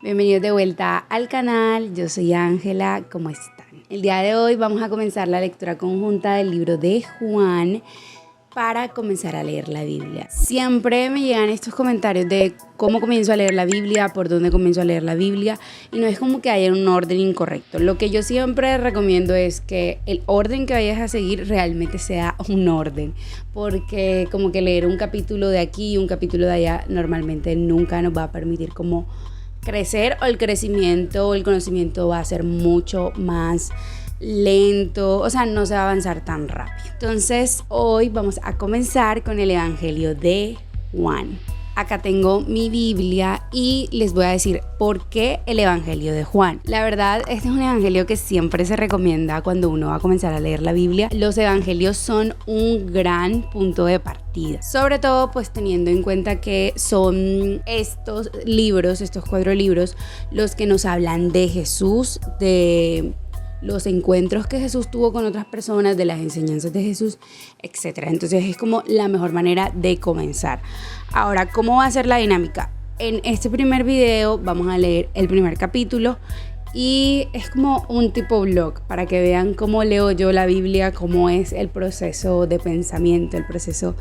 Bienvenidos de vuelta al canal, yo soy Ángela, ¿cómo están? El día de hoy vamos a comenzar la lectura conjunta del libro de Juan para comenzar a leer la Biblia. Siempre me llegan estos comentarios de cómo comienzo a leer la Biblia, por dónde comienzo a leer la Biblia, y no es como que haya un orden incorrecto. Lo que yo siempre recomiendo es que el orden que vayas a seguir realmente sea un orden, porque como que leer un capítulo de aquí y un capítulo de allá normalmente nunca nos va a permitir como crecer, o el crecimiento o el conocimiento va a ser mucho más lento, o sea, no se va a avanzar tan rápido. Entonces, hoy vamos a comenzar con el Evangelio de Juan. Acá tengo mi Biblia y les voy a decir por qué el Evangelio de Juan. La verdad, este es un evangelio que siempre se recomienda cuando uno va a comenzar a leer la Biblia. Los evangelios son un gran punto de partida. Sobre todo, pues teniendo en cuenta que son estos libros, estos 4 libros, los que nos hablan de Jesús, de los encuentros que Jesús tuvo con otras personas, de las enseñanzas de Jesús, etc. Entonces es como la mejor manera de comenzar. Ahora, ¿cómo va a ser la dinámica? En este primer video vamos a leer el primer capítulo y es como un tipo blog para que vean cómo leo yo la Biblia, cómo es el proceso de pensamiento, el proceso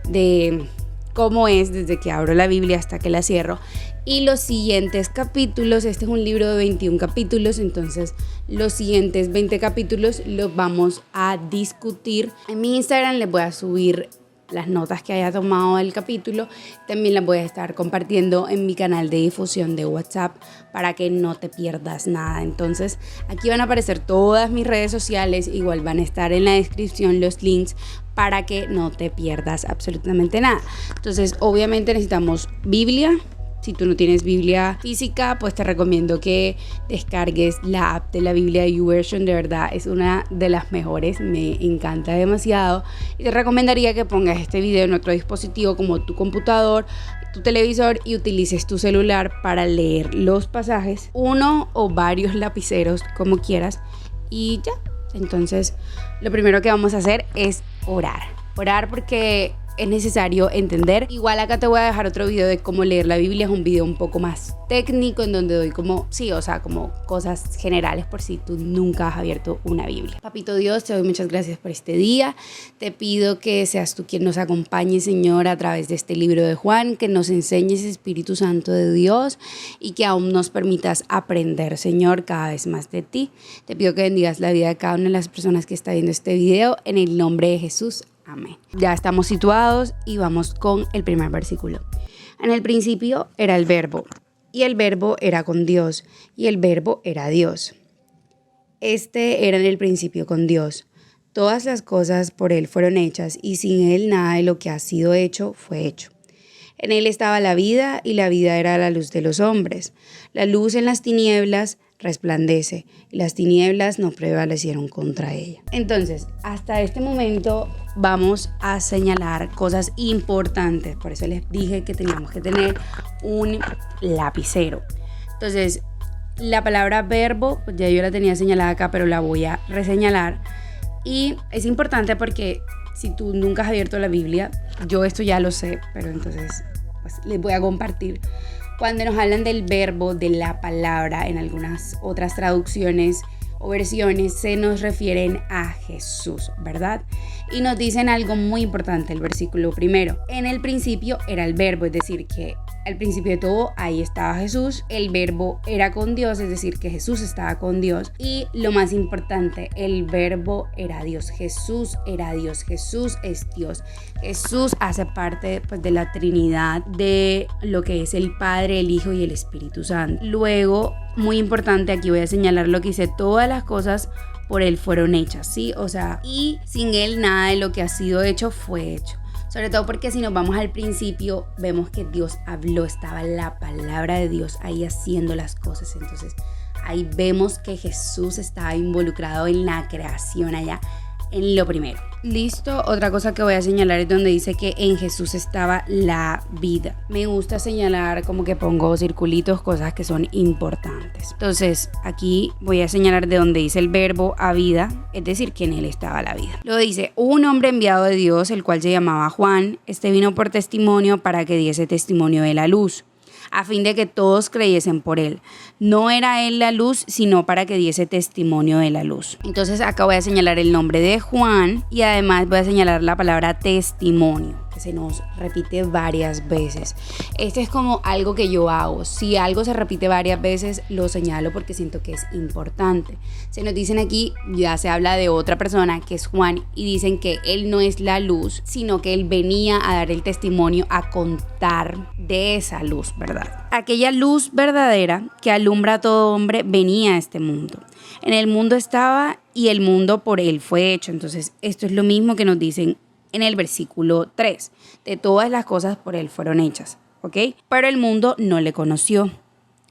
de cómo es desde que abro la Biblia hasta que la cierro. Y los siguientes capítulos, este es un libro de 21 capítulos, entonces los siguientes 20 capítulos los vamos a discutir. En mi Instagram les voy a subir las notas que haya tomado del capítulo. También las voy a estar compartiendo en mi canal de difusión de WhatsApp para que no te pierdas nada. Entonces aquí van a aparecer todas mis redes sociales, igual van a estar en la descripción los links para que no te pierdas absolutamente nada. Entonces obviamente necesitamos Biblia. Si tú no tienes Biblia física, pues te recomiendo que descargues la app de la Biblia YouVersion. De verdad es una de las mejores, me encanta demasiado. Y te recomendaría que pongas este video en otro dispositivo como tu computador, tu televisor, y utilices tu celular para leer los pasajes, uno o varios lapiceros como quieras, y ya. Entonces lo primero que vamos a hacer es orar porque es necesario entender. Igual acá te voy a dejar otro video de cómo leer la Biblia, es un video un poco más técnico en donde doy como cosas generales por si tú nunca has abierto una Biblia. Papito Dios, te doy muchas gracias por este día. Te pido que seas tú quien nos acompañe, Señor, a través de este libro de Juan, que nos enseñes, Espíritu Santo de Dios, y que aún nos permitas aprender, Señor, cada vez más de ti. Te pido que bendigas la vida de cada una de las personas que está viendo este video, en el nombre de Jesús. Amén. Ya estamos situados y vamos con el primer versículo. En el principio era el Verbo, y el Verbo era con Dios, y el Verbo era Dios. Este era en el principio con Dios. Todas las cosas por Él fueron hechas, y sin Él nada de lo que ha sido hecho fue hecho. En Él estaba la vida, y la vida era la luz de los hombres. La luz en las tinieblas resplandece, y las tinieblas no prevalecieron contra ella. Entonces, hasta este momento vamos a señalar cosas importantes. Por eso les dije que teníamos que tener un lapicero. Entonces, la palabra verbo, pues ya yo la tenía señalada acá, pero la voy a reseñalar. Y es importante porque si tú nunca has abierto la Biblia, yo esto ya lo sé, pero entonces pues les voy a compartir. Cuando nos hablan del verbo, de la palabra, en algunas otras traducciones o versiones se nos refieren a Jesús, ¿verdad? Y nos dicen algo muy importante, el versículo primero. En el principio era el verbo, es decir, que al principio de todo ahí estaba Jesús. El verbo era con Dios, es decir, que Jesús estaba con Dios. Y lo más importante, el verbo era Dios. Jesús era Dios. Jesús es Dios. Jesús hace parte pues de la Trinidad, de lo que es el Padre, el Hijo y el Espíritu Santo. Luego, muy importante, aquí voy a señalar lo que dice: todas las cosas por Él fueron hechas, ¿sí? O sea, y sin Él nada de lo que ha sido hecho fue hecho. Sobre todo porque si nos vamos al principio, vemos que Dios habló, estaba la palabra de Dios ahí haciendo las cosas. Entonces ahí vemos que Jesús estaba involucrado en la creación allá, en lo primero. Listo, otra cosa que voy a señalar es donde dice que en Jesús estaba la vida. Me gusta señalar como que pongo circulitos, cosas que son importantes. Entonces aquí voy a señalar de donde dice el verbo a vida, es decir, que en él estaba la vida. Luego dice: un hombre enviado de Dios, el cual se llamaba Juan. Este vino por testimonio para que diese testimonio de la luz, a fin de que todos creyesen por él. No era él la luz, sino para que diese testimonio de la luz. Entonces acá voy a señalar el nombre de Juan y además voy a señalar la palabra testimonio, que se nos repite varias veces. Este es como algo que yo hago. Si algo se repite varias veces, lo señalo porque siento que es importante. Se nos dicen aquí, ya se habla de otra persona que es Juan y dicen que él no es la luz, sino que él venía a dar el testimonio, a contar de esa luz, ¿verdad? Aquella luz verdadera que alumbra a todo hombre venía a este mundo. En el mundo estaba y el mundo por él fue hecho. Entonces esto es lo mismo que nos dicen en el versículo 3. De todas las cosas por él fueron hechas, ¿ok? Pero el mundo no le conoció.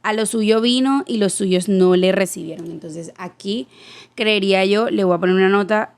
A lo suyo vino y los suyos no le recibieron. Entonces aquí creería yo, le voy a poner una nota,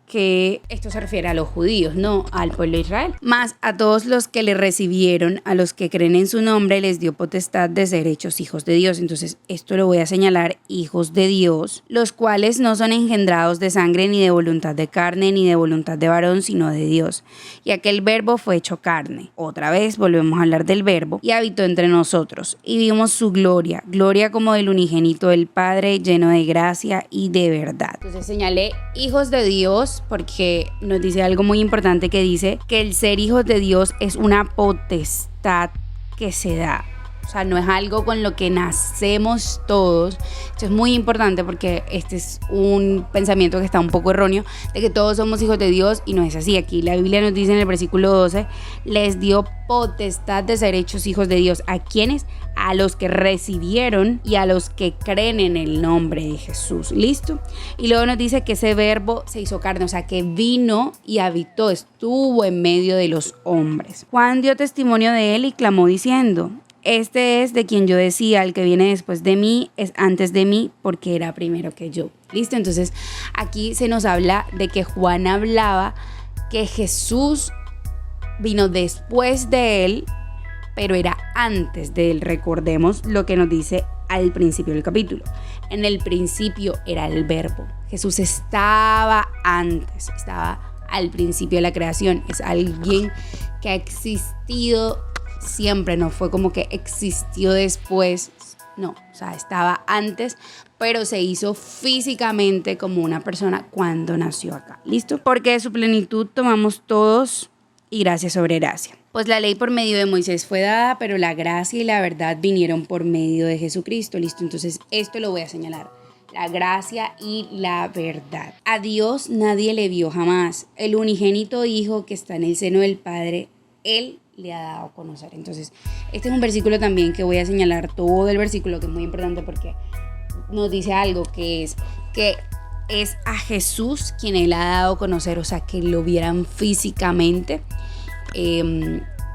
que esto se refiere a los judíos, no al pueblo de Israel. Más a todos los que le recibieron, a los que creen en su nombre, les dio potestad de ser hechos hijos de Dios. Entonces esto lo voy a señalar, hijos de Dios, los cuales no son engendrados de sangre, ni de voluntad de carne, ni de voluntad de varón, sino de Dios. Y aquel verbo fue hecho carne. Otra vez volvemos a hablar del verbo, y habitó entre nosotros. Y vimos su gloria, gloria como del unigénito del Padre, lleno de gracia y de verdad. Entonces señalé hijos de Dios porque nos dice algo muy importante, que dice que el ser hijos de Dios es una potestad que se da. O sea, no es algo con lo que nacemos todos. Esto es muy importante porque este es un pensamiento que está un poco erróneo, de que todos somos hijos de Dios, y no es así. Aquí la Biblia nos dice en el versículo 12, les dio potestad de ser hechos hijos de Dios. ¿A quiénes? A los que recibieron y a los que creen en el nombre de Jesús. ¿Listo? Y luego nos dice que ese verbo se hizo carne, o sea, que vino y habitó, estuvo en medio de los hombres. Juan dio testimonio de él y clamó diciendo: este es de quien yo decía, el que viene después de mí es antes de mí, porque era primero que yo. ¿Listo? Entonces aquí se nos habla de que Juan hablaba que Jesús vino después de él, pero era antes de él. Recordemos lo que nos dice al principio del capítulo. En el principio era el verbo. Jesús estaba antes, estaba al principio de la creación. Es alguien que ha existido siempre, no fue como que existió después, no, o sea, estaba antes, pero se hizo físicamente como una persona cuando nació acá. ¿Listo? Porque de su plenitud tomamos todos y gracia sobre gracia. Pues la ley por medio de Moisés fue dada, pero la gracia y la verdad vinieron por medio de Jesucristo. ¿Listo? Entonces esto lo voy a señalar. La gracia y la verdad. A Dios nadie le vio jamás. El unigénito Hijo que está en el seno del Padre, Él le ha dado a conocer. Entonces, este es un versículo también que voy a señalar todo el versículo, que es muy importante porque nos dice algo, que es a Jesús quien Él ha dado a conocer, o sea, que lo vieran físicamente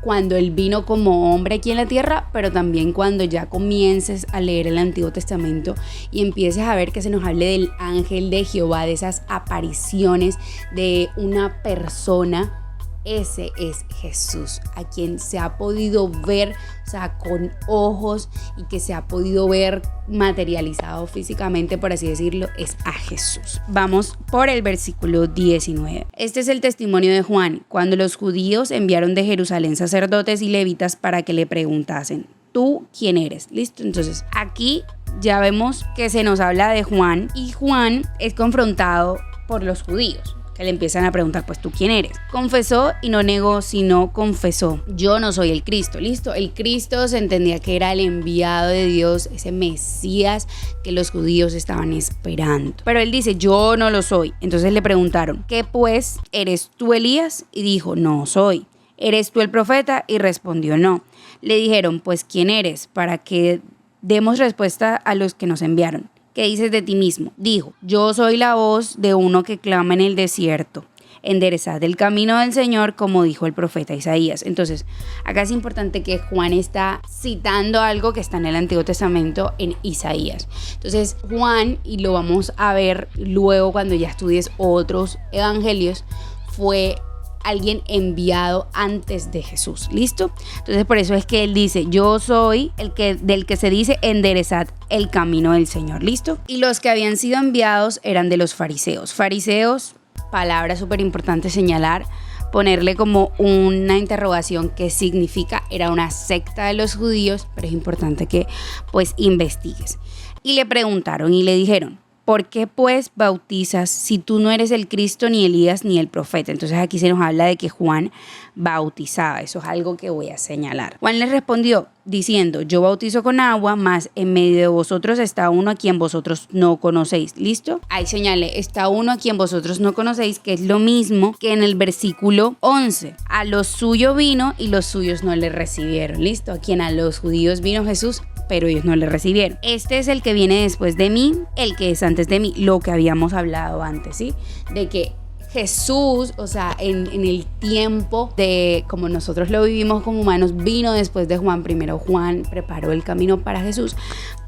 cuando Él vino como hombre aquí en la tierra, pero también cuando ya comiences a leer el Antiguo Testamento y empieces a ver que se nos hable del ángel de Jehová, de esas apariciones de una persona. Ese es Jesús, a quien se ha podido ver, o sea, con ojos, y que se ha podido ver materializado físicamente, por así decirlo, es a Jesús. Vamos por el versículo 19. Este es el testimonio de Juan, cuando los judíos enviaron de Jerusalén sacerdotes y levitas para que le preguntasen: ¿tú quién eres? ¿Listo? Entonces, aquí ya vemos que se nos habla de Juan, y Juan es confrontado por los judíos, que le empiezan a preguntar: pues tú quién eres. Confesó y no negó, sino confesó: yo no soy el Cristo. Listo, el Cristo se entendía que era el enviado de Dios, ese Mesías que los judíos estaban esperando. Pero él dice: yo no lo soy. Entonces le preguntaron: ¿qué pues? ¿Eres tú Elías? Y dijo: no soy. ¿Eres tú el profeta? Y respondió: no. Le dijeron: pues ¿quién eres? Para que demos respuesta a los que nos enviaron. ¿Qué dices de ti mismo? Dijo: yo soy la voz de uno que clama en el desierto, enderezad el camino del Señor, como dijo el profeta Isaías. Entonces, acá es importante que Juan está citando algo que está en el Antiguo Testamento, en Isaías. Entonces, Juan, y lo vamos a ver luego cuando ya estudies otros evangelios, fue alguien enviado antes de Jesús. ¿Listo? Entonces por eso es que él dice: yo soy del que se dice enderezad el camino del Señor. ¿Listo? Y los que habían sido enviados eran de los fariseos. Fariseos, palabra súper importante señalar, ponerle como una interrogación qué significa. Era una secta de los judíos, pero es importante que pues investigues. Y le preguntaron y le dijeron: ¿por qué pues bautizas si tú no eres el Cristo, ni Elías, ni el profeta? Entonces aquí se nos habla de que Juan bautizaba. Eso es algo que voy a señalar. Juan le respondió diciendo: yo bautizo con agua, mas en medio de vosotros está uno a quien vosotros no conocéis. ¿Listo? Ahí señalé, está uno a quien vosotros no conocéis, que es lo mismo que en el versículo 11. A los suyos vino y los suyos no le recibieron. ¿Listo? A quien a los judíos vino Jesús, pero ellos no le recibieron. Este es el que viene después de mí, el que es antes de mí, lo que habíamos hablado antes, ¿sí? De que Jesús, o sea, en el tiempo de como nosotros lo vivimos como humanos, vino después de Juan. Primero Juan preparó el camino para Jesús,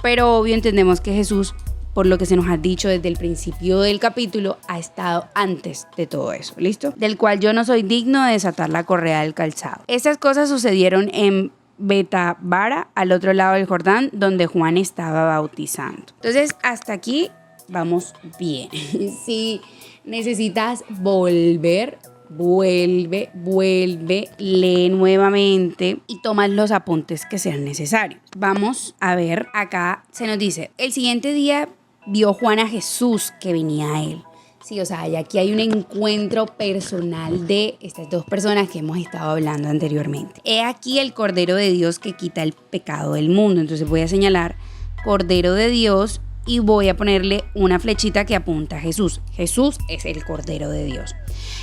pero obvio entendemos que Jesús, por lo que se nos ha dicho desde el principio del capítulo, ha estado antes de todo eso, ¿listo? Del cual yo no soy digno de desatar la correa del calzado. Estas cosas sucedieron en Betabara, al otro lado del Jordán, donde Juan estaba bautizando. Entonces, hasta aquí vamos bien. Si necesitas volver, vuelve, lee nuevamente y toma los apuntes que sean necesarios. Vamos a ver, acá se nos dice: el siguiente día vio Juan a Jesús que venía a él. Sí, o sea, y aquí hay un encuentro personal de estas dos personas que hemos estado hablando anteriormente. He aquí el Cordero de Dios que quita el pecado del mundo. Entonces voy a señalar Cordero de Dios y voy a ponerle una flechita que apunta a Jesús. Jesús es el Cordero de Dios.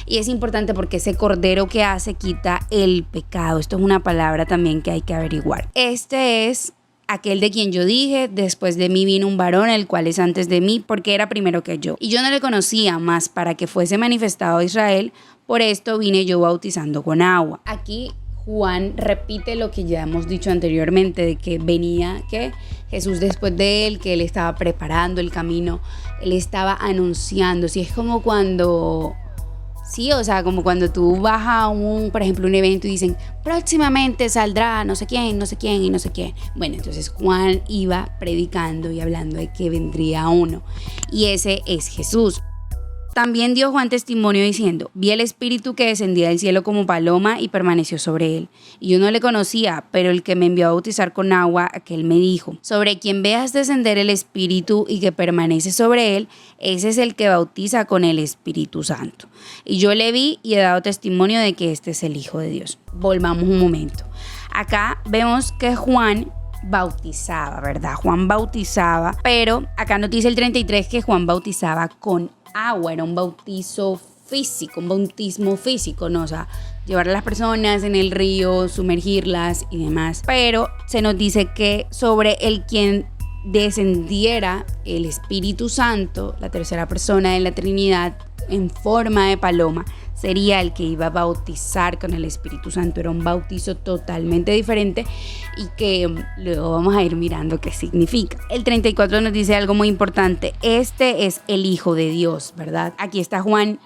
Y es importante porque ese Cordero que hace quita el pecado. Esto es una palabra también que hay que averiguar. Este es aquel de quien yo dije: después de mí vino un varón, el cual es antes de mí, porque era primero que yo. Y yo no le conocía, mas para que fuese manifestado a Israel, por esto vine yo bautizando con agua. Aquí Juan repite lo que ya hemos dicho anteriormente, de que venía que Jesús después de él, que él estaba preparando el camino, él estaba anunciando. Sí, es como cuando... Sí, o sea, como cuando tú vas a por ejemplo, un evento y dicen: próximamente saldrá no sé quién y no sé quién. Bueno, entonces Juan iba predicando y hablando de que vendría uno. Y ese es Jesús. También dio Juan testimonio diciendo: vi el Espíritu que descendía del cielo como paloma y permaneció sobre él. Y yo no le conocía, pero el que me envió a bautizar con agua, aquel me dijo: sobre quien veas descender el Espíritu y que permanece sobre él, ese es el que bautiza con el Espíritu Santo. Y yo le vi y he dado testimonio de que este es el Hijo de Dios. Volvamos un momento. Acá vemos que Juan bautizaba, ¿verdad? Juan bautizaba, pero acá nos dice el 33 que Juan bautizaba con agua. Era un bautizo físico, un bautismo físico, ¿no? O sea, llevar a las personas en el río, sumergirlas y demás. Pero se nos dice que sobre el quien descendiera el Espíritu Santo, la tercera persona de la Trinidad, en forma de paloma, sería el que iba a bautizar con el Espíritu Santo. Era un bautizo totalmente diferente y que luego vamos a ir mirando qué significa. El 34 nos dice algo muy importante: este es el Hijo de Dios, ¿verdad? Aquí está Juan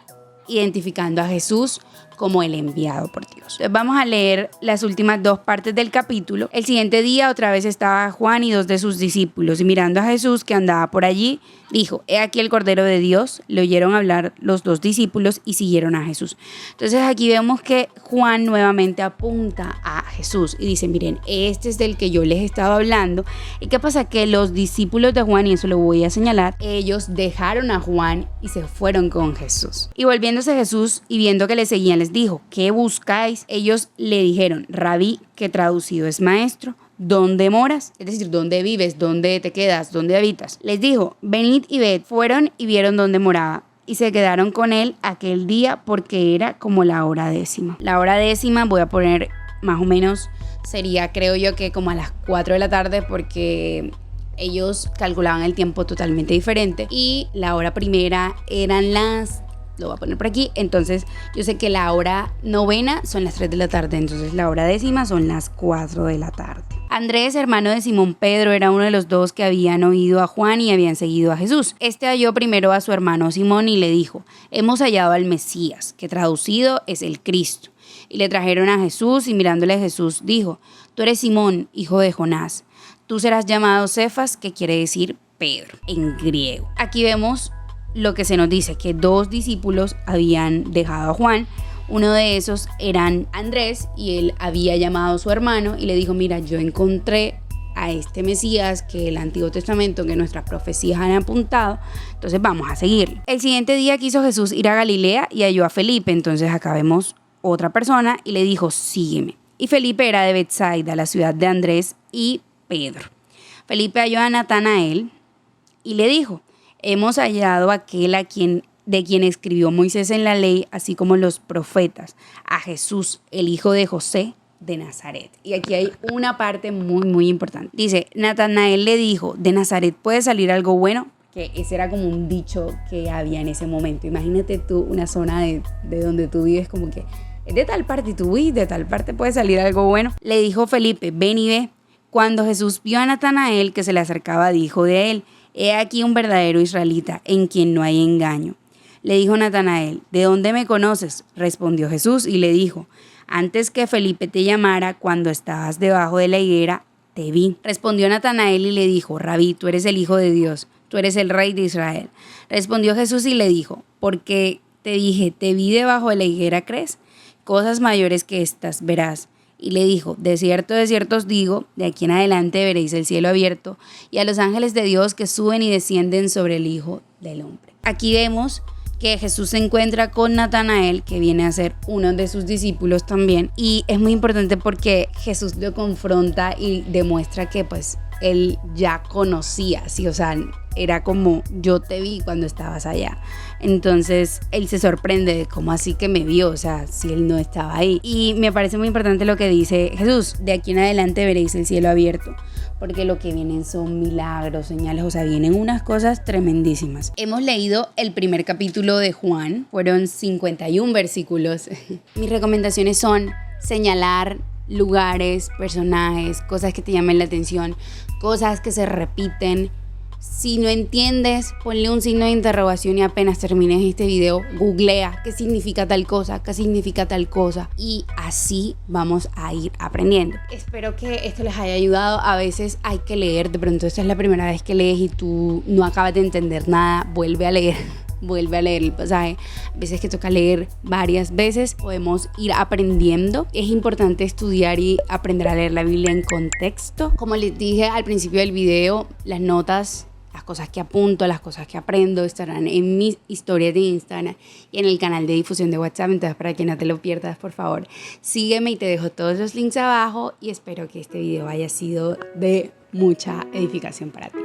identificando a Jesús como el enviado por Dios. Entonces vamos a leer las últimas dos partes del capítulo. El siguiente día otra vez estaba Juan y dos de sus discípulos, y mirando a Jesús que andaba por allí, dijo: he aquí el Cordero de Dios. Le oyeron hablar los dos discípulos y siguieron a Jesús. Entonces aquí vemos que Juan nuevamente apunta a Jesús y dice: miren, este es del que yo les estaba hablando. ¿Y qué pasa? Que los discípulos de Juan, y eso lo voy a señalar, ellos dejaron a Juan y se fueron con Jesús. Y volviéndose Jesús y viendo que le seguían, les dijo: ¿qué buscáis? Ellos le dijeron: Rabí, que traducido es maestro, ¿dónde moras? Es decir, ¿dónde vives? ¿Dónde te quedas? ¿Dónde habitas? Les dijo: venid y ved. Fueron y vieron dónde moraba, y se quedaron con él aquel día, porque era como la hora 10. La hora 10 voy a poner más o menos, sería, creo yo, que como a las 4 de la tarde, porque ellos calculaban el tiempo totalmente diferente. Y la hora primera eran lo voy a poner por aquí. Entonces yo sé que la hora 9 son las 3 de la tarde, entonces la hora 10 son las 4 de la tarde. Andrés, hermano de Simón Pedro, era uno de los dos que habían oído a Juan y habían seguido a Jesús. Este halló primero a su hermano Simón y le dijo: hemos hallado al Mesías, que traducido es el Cristo. Y le trajeron a Jesús, y mirándole Jesús dijo: tú eres Simón, hijo de Jonás, tú serás llamado Cefas, que quiere decir Pedro en griego. Aquí vemos lo que se nos dice, que dos discípulos habían dejado a Juan. Uno de esos eran Andrés y él había llamado a su hermano y le dijo, mira, yo encontré a este Mesías que el Antiguo Testamento, que nuestras profecías han apuntado, entonces vamos a seguirlo. El siguiente día quiso Jesús ir a Galilea y halló a Felipe, entonces acá vemos otra persona y le dijo, sígueme. Y Felipe era de Betsaida, la ciudad de Andrés y Pedro. Felipe halló a Natanael y le dijo, hemos hallado a aquel de quien escribió Moisés en la ley, así como los profetas, a Jesús, el hijo de José de Nazaret. Y aquí hay una parte muy importante. Dice, Natanael le dijo, ¿de Nazaret puede salir algo bueno? Que ese era como un dicho que había en ese momento. Imagínate tú una zona de donde tú vives como que es de tal parte y tú, uy, de tal parte puede salir algo bueno. Le dijo Felipe, ven y ve. Cuando Jesús vio a Natanael que se le acercaba, dijo de él, he aquí un verdadero israelita en quien no hay engaño. Le dijo Natanael, ¿de dónde me conoces? Respondió Jesús y le dijo, antes que Felipe te llamara, cuando estabas debajo de la higuera, te vi. Respondió Natanael y le dijo, Rabí, tú eres el Hijo de Dios, tú eres el Rey de Israel. Respondió Jesús y le dijo, porque te dije, te vi debajo de la higuera, ¿crees? Cosas mayores que estas verás. Y le dijo, de cierto os digo, de aquí en adelante veréis el cielo abierto y a los ángeles de Dios que suben y descienden sobre el Hijo del Hombre. Aquí vemos que Jesús se encuentra con Natanael, que viene a ser uno de sus discípulos también, y es muy importante porque Jesús lo confronta y demuestra que pues él ya conocía, ¿sí? O sea, era como yo te vi cuando estabas allá. Entonces él se sorprende de cómo así que me vio, o sea, si él no estaba ahí. Y me parece muy importante lo que dice Jesús, de aquí en adelante veréis el cielo abierto, porque lo que vienen son milagros, señales, o sea, vienen unas cosas tremendísimas. Hemos leído el primer capítulo de Juan, fueron 51 versículos. Mis recomendaciones son señalar lugares, personajes, cosas que te llamen la atención, cosas que se repiten. Si no entiendes, ponle un signo de interrogación y apenas termines este video, googlea qué significa tal cosa, qué significa tal cosa. Y así vamos a ir aprendiendo. Espero que esto les haya ayudado. A veces hay que leer, de pronto esta es la primera vez que lees y tú no acabas de entender nada, vuelve a leer el pasaje. A veces que toca leer varias veces, podemos ir aprendiendo. Es importante estudiar y aprender a leer la Biblia en contexto. Como les dije al principio del video, las notas, las cosas que apunto, las cosas que aprendo estarán en mis historias de Instagram y en el canal de difusión de WhatsApp. Entonces, para que no te lo pierdas, por favor, sígueme y te dejo todos los links abajo y espero que este video haya sido de mucha edificación para ti.